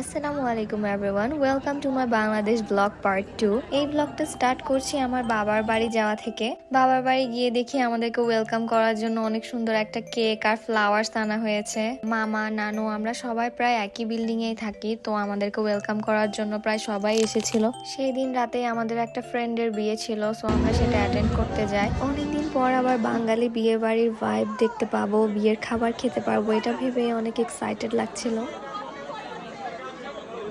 আসসালামু আলাইকুম everyone, welcome to my Bangladesh blog part 2। এই ব্লগটা স্টার্ট করছি আমার বাবার বাড়ি যাওয়া থেকে। বাবার বাড়ি গিয়ে দেখি আমাদেরকে ওয়েলকাম করার জন্য অনেক সুন্দর একটা কেক আর ফ্লাওয়ার্স আনা হয়েছে। মামা নানু আমরা সবাই প্রায় একই বিল্ডিং এই থাকি, তো আমাদেরকে ওয়েলকাম করার জন্য প্রায় সবাই এসেছিল। সেই দিন রাতে আমাদের একটা ফ্রেন্ডের বিয়ে ছিল, সো আমরা সেটা অ্যাটেন্ড করতে যাই। অনেকদিন পর আবার বাঙালি বিয়ে বাড়ির ভাইব দেখতে পাবো, বিয়ের খাবার খেতে পারবো, এটা ভেবে অনেক এক্সাইটেড লাগছিল।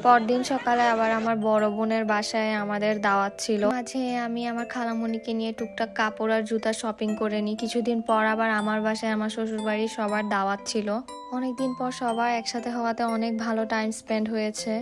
পরদিন সকালে আবার আমার বড় বোনের বাসায় আমাদের দাওয়াত ছিল। মাঝে আমি আমার খালামণিকে নিয়ে টুকটাক কাপড় আর জুতা শপিং করে নিই। কিছুদিন পর আবার আমার বাসায় আমার শ্বশুর বাড়ির সবার দাওয়াত ছিল। অনেকদিন পর সবার একসাথে হওয়াতে অনেক ভালো টাইম স্পেন্ড হয়েছে।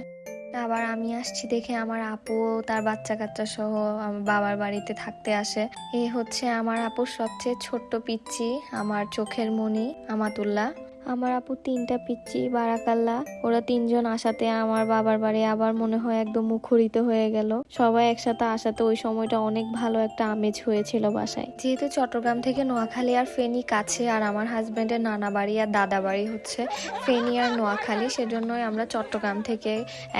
আবার আমি আসছি দেখে আমার আপু তার বাচ্চা কাচ্চা সহ আমার বাবার বাড়িতে থাকতে আসে। এই হচ্ছে আমার আপুর সবচেয়ে ছোট্ট পিচ্চি, আমার চোখের মণি আমাতুল্লাহ। আমার আপু 3টা পিচ্চি বারাকাল্লা। ওরা 3জন আসাতে আমার বাবার বাড়ি আবার মনে হয় একদম মুখরিত হয়ে গেল। সবাই একসাথে আসাতে ওই সময়টা অনেক ভালো একটা আমেজ হয়েছিল বাসায়। যেহেতু চট্টগ্রাম থেকে নোয়াখালী আর ফেনী কাছে, আর আমার হাজবেন্ডের নানা বাড়ি আর দাদা বাড়ি হচ্ছে ফেনী আর নোয়াখালী, সেজন্যই আমরা চট্টগ্রাম থেকে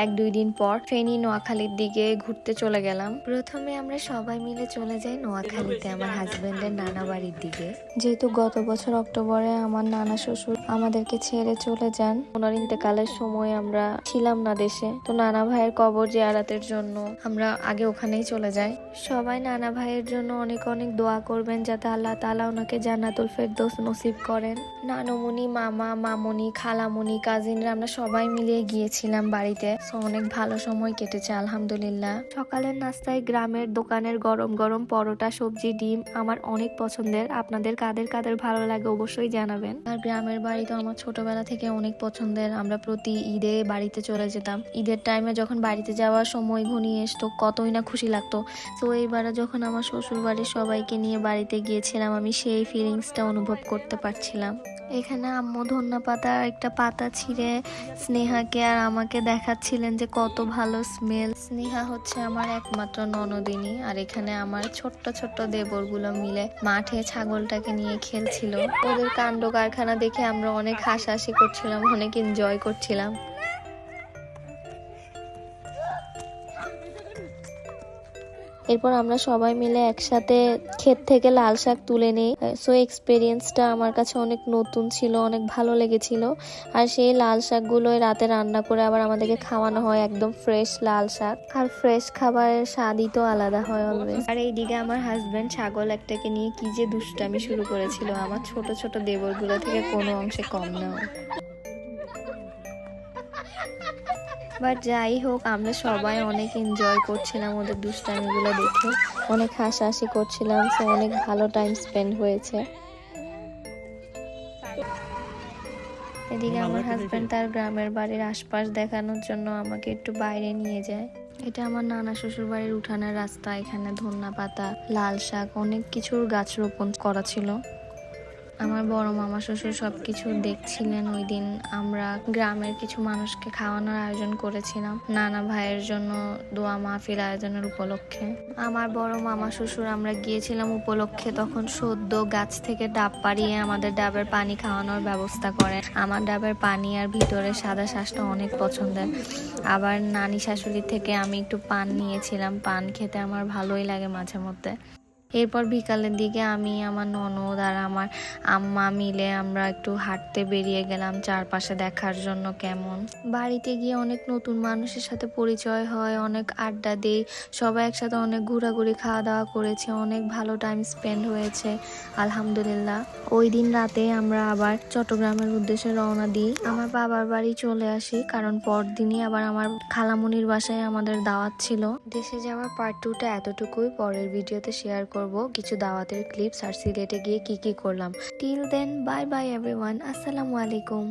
1-2 দিন পর ফেনী নোয়াখালীর দিকে ঘুরতে চলে গেলাম। প্রথমে আমরা সবাই মিলে চলে যাই নোয়াখালীতে আমার হাজবেন্ডের নানা বাড়ির দিকে। যেহেতু গত বছর অক্টোবরে আমার নানা শ্বশুর আমাদেরকে ছেড়ে চলে যান, ওনার ইন্তেকালের সময় আমরা ছিলাম না দেশে, তো নানা ভাইয়ের কবর জিয়ারাতের জন্য আমরা আগে ওখানেই চলে যাই। সবাই নানা ভাইয়ের জন্য অনেক অনেক দোয়া করবেন যাতে আল্লাহ তাআলা ওনাকে জান্নাতুল ফেরদৌস নসিব করেন। নানুমণি, মামা, মামুনি, খালামণি, কাজিনরা আমরা সবাই মিলিয়ে গিয়েছিলাম বাড়িতে, তো অনেক ভালো সময় কেটেছে আলহামদুলিল্লাহ। সকালের নাস্তায় গ্রামের দোকানের গরম গরম পরোটা, সবজি, ডিম আমার অনেক পছন্দের। আপনাদের কাদের কাদের ভালো লাগে অবশ্যই জানাবেন। আর গ্রামের বাড়ি তো আমার ছোটবেলা থেকে অনেক পছন্দের। আমরা প্রতি ঈদে বাড়িতে চলে যেতাম। ঈদের টাইমে যখন বাড়িতে যাওয়ার সময় ঘনিয়ে আসতো কতই না খুশি লাগতো। তো এইবারে যখন আমার শ্বশুর বাড়ির সবাইকে নিয়ে বাড়িতে গিয়েছিলাম, আমি সেই ফিলিংসটা অনুভব করতে পারছিলাম। এখানে আম্মু ধন্যা পাতা একটা পাতা ছিঁড়ে স্নেহাকে আর আমাকে দেখাচ্ছিলেন যে কত ভালো স্মেল। স্নেহা হচ্ছে আমার একমাত্র ননদিনী, আর এখানে আমার ছোট্ট ছোট্ট দেবরগুলো মিলে মাঠে ছাগলটাকে নিয়ে খেলছিল। ওদের কাণ্ড কারখানা দেখে আমরা অনেক হাসাহাসি করছিলাম, অনেক এনজয় করছিলাম। এরপর আমরা সবাই মিলে একসাথে ক্ষেত থেকে লাল শাক তুলে নেই। সো এক্সপিরিয়েন্সটা আমার কাছে অনেক নতুন ছিল, অনেক ভালো লেগেছিল। আর সেই লাল শাকগুলোই রাতে রান্না করে আবার আমাদেরকে খাওয়ানো হয়, একদম ফ্রেশ লাল শাক। আর ফ্রেশ খাবারের স্বাদই তো আলাদা হয় অলওয়েজ। আর এইদিকে আমার হাজবেন্ড ছাগল একটাকে নিয়ে কি যে দুষ্টামি শুরু করেছিল, আমার ছোট ছোট দেবরগুলো থেকে কোনো অংশে কম নয়। বাট যাই হোক, আমরা সবাই অনেক এনজয় করছিলাম ওদের দুষ্টামিগুলো দেখে, অনেক হাসাহাসি করছিলাম, সো অনেক ভালো টাইম স্পেন্ড হয়েছে। এদিকে আমার হাজবেন্ড তার গ্রামের বাড়ির আশপাশ দেখানোর জন্য আমাকে একটু বাইরে নিয়ে যায়। এটা আমার নানা শ্বশুর বাড়ির উঠানের রাস্তা। এখানে ধন্যা পাতা, লাল শাক, অনেক কিছুর গাছ রোপণ করা ছিল। আমার বড় মামা শ্বশুর সবকিছু দেখছিলেন। ওই দিন আমরা গ্রামের কিছু মানুষকে খাওয়ানোর আয়োজন করেছিলাম নানা ভাইয়ের জন্য দোয়া মাহফিল আয়োজনের উপলক্ষে। আমার বড় মামা শ্বশুর আমরা গিয়েছিলাম উপলক্ষে, তখন সদ্য গাছ থেকে ডাব পাড়িয়ে আমাদের ডাবের পানি খাওয়ানোর ব্যবস্থা করেন। আমার ডাবের পানি আর ভিতরে সাদা শ্বাসটা অনেক পছন্দের। আবার নানি শাশুড়ির থেকে আমি একটু পান নিয়েছিলাম, পান খেতে আমার ভালোই লাগে মাঝে মধ্যে। এরপর বিকালের দিকে আমি, আমার ননদ আর আমার আম্মা মিলে আমরা একটু হাঁটতে বেরিয়ে গেলাম চারপাশে দেখার জন্য কেমন। বাড়িতে গিয়ে অনেক নতুন মানুষের সাথে পরিচয় হয়, অনেক আড্ডা দেই, সবাই একসাথে অনেক ঘোরাঘুরি খাওয়া দাওয়া করেছে, অনেক ভালো টাইম স্পেন্ড হয়েছে আলহামদুলিল্লাহ। ওই দিন রাতে আমরা আবার চট্টগ্রামের উদ্দেশ্যে রওনা দিই। আমার বাবার বাড়ি চলে আসি, কারণ পরদিনই আবার আমার খালামণির বাসায় আমাদের দাওয়াত ছিল। দেশে যাওয়ার পার্ট 2টা এতটুকুই। পরের ভিডিওতে শেয়ার করব কিছু দাওয়াতের ক্লিপস আর সিলেটে গিয়ে কি কি করলাম। Till then, bye bye everyone, আসসালামু আলাইকুম।